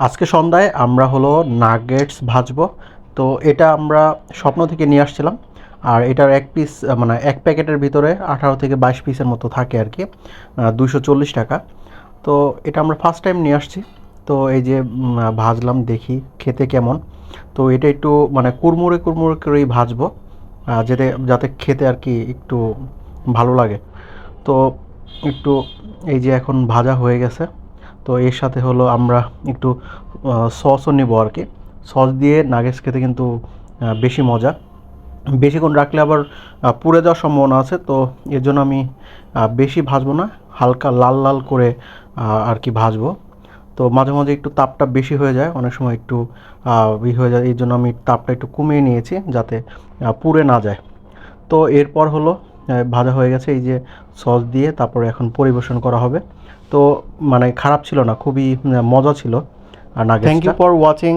আজকে সন্ধ্যায় আমরা হলো নাগেটস ভাজবো। তো এটা আমরা স্বপ্ন থেকে নিয়ে আসছিলাম। আর এটার এক পিস মানে এক প্যাকেটের ভিতরে 18 থেকে 22 পিসের মতো থাকে আর কি, 240 টাকা। তো এটা আমরা ফার্স্ট টাইম নিয়ে আসছি। তো এই যে ভাজলাম, দেখি খেতে কেমন। তো এটা একটু মানে কুড়মুড়ে কুড়মুড়ে করেই ভাজবো, যাতে যাতে খেতে আর কি একটু ভালো লাগে। তো একটু এই যে এখন ভাজা হয়ে গেছে। তো এর সাথে হলো আমরা একটু সসও নেবো আর কি। সস দিয়ে নাগেটস খেতে কিন্তু বেশি মজা। বেশিক্ষণ রাখলে আবার পুড়ে যাওয়ার সম্ভাবনা আছে। তো এর জন্য আমি বেশি ভাজবো না, হালকা লাল লাল করে আর কি ভাজবো। তো মাঝে মাঝে একটু তাপটা বেশি হয়ে যায়, অনেক সময় একটু হয়ে যায়, এই জন্য আমি তাপটা একটু কমিয়ে নিয়েছি যাতে পুড়ে না যায়। তো এরপর হলো ভাজা হয়ে গেছে, এই যে সস দিয়ে তারপরে এখন পরিবেশন করা হবে। তো মানে খারাপ ছিল না, খুবই মজা ছিল আর নাগেটসটা। Thank you for watching.